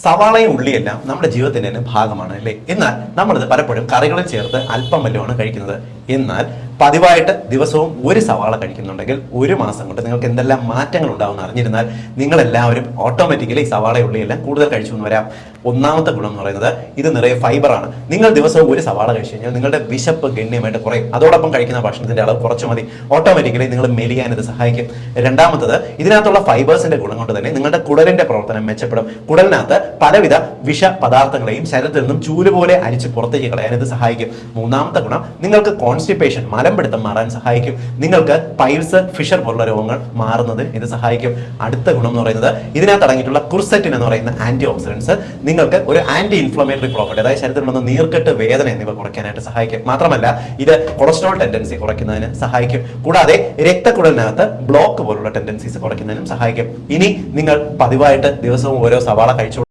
സവാളയും ഉള്ളിയെല്ലാം നമ്മുടെ ജീവിതത്തിന്റെ തന്നെ ഭാഗമാണ് അല്ലേ. എന്നാൽ നമ്മളിത് പലപ്പോഴും കറികളിൽ ചേർത്ത് അല്പം വല്ലതുമാണ് കഴിക്കുന്നത്. എന്നാൽ പതിവായിട്ട് ദിവസവും ഒരു സവാള കഴിക്കുന്നുണ്ടെങ്കിൽ ഒരു മാസം കൊണ്ട് നിങ്ങൾക്ക് എന്തെല്ലാം മാറ്റങ്ങൾ ഉണ്ടാവുമെന്ന് അറിഞ്ഞിരുന്നാൽ നിങ്ങളെല്ലാവരും ഓട്ടോമാറ്റിക്കലി സവാള ഉള്ളിയെല്ലാം കൂടുതൽ കഴിച്ചു എന്ന് വരാം. ഒന്നാമത്തെ ഗുണം എന്ന് പറയുന്നത് ഇത് നിറയെ ഫൈബറാണ്. നിങ്ങൾ ദിവസവും ഒരു സവാള കഴിച്ചു കഴിഞ്ഞാൽ നിങ്ങളുടെ വിശപ്പ് ഗണ്യമായിട്ട് കുറയും. അതോടൊപ്പം കഴിക്കുന്ന ഭക്ഷണത്തിന്റെ അളവ് കുറച്ച് മതി. ഓട്ടോമാറ്റിക്കലി നിങ്ങൾ മെലിയാൻ ഇത് സഹായിക്കും. രണ്ടാമത്തത്, ഇതിനകത്തുള്ള ഫൈബേഴ്സിന്റെ ഗുണം കൊണ്ട് തന്നെ നിങ്ങളുടെ കുടലിന്റെ പ്രവർത്തനം മെച്ചപ്പെടും. കുടലിനകത്ത് പലവിധ വിഷ പദാർത്ഥങ്ങളെയും ശരീരത്തിൽ നിന്നും ചൂല് പോലെ അരിച്ച് പുറത്തേക്ക് കളയാൻ ഇത് സഹായിക്കും. മൂന്നാമത്തെ ഗുണം, നിങ്ങൾക്ക് കോൺസ്റ്റിപ്പേഷൻ മലമ്പിടുത്തം മാറാൻ സഹായിക്കും. നിങ്ങൾക്ക് പൈൽസ്, ഫിഷർ പോലുള്ള രോഗങ്ങൾ മാറുന്നതിന് ഇത് സഹായിക്കും. അടുത്ത ഗുണം എന്ന് പറയുന്നത് ഇതിനകത്ത് അടങ്ങിയിട്ടുള്ള കുർസെറ്റിൻ എന്ന് പറയുന്ന ആന്റി ഓക്സിഡൻസ് നിങ്ങൾക്ക് ഒരു ആന്റി ഇൻഫ്ലമേറ്ററി പ്രോപ്പർട്ടി, അതായത് ശരീരത്തിലുള്ള നീർക്കെട്ട്, വേദന എന്നിവ കുറയ്ക്കാനായിട്ട് സഹായിക്കും. മാത്രമല്ല ഇത് കൊളസ്ട്രോൾ ടെൻഡൻസി കുറയ്ക്കുന്നതിന് സഹായിക്കും. കൂടാതെ രക്തക്കുഴലിനകത്ത് ബ്ലോക്ക് പോലുള്ള ടെൻഡൻസീസ് കുറയ്ക്കുന്നതിനും സഹായിക്കും. ഇനി നിങ്ങൾ പതിവായിട്ട് ദിവസവും ഓരോ സവാള കഴിച്ചു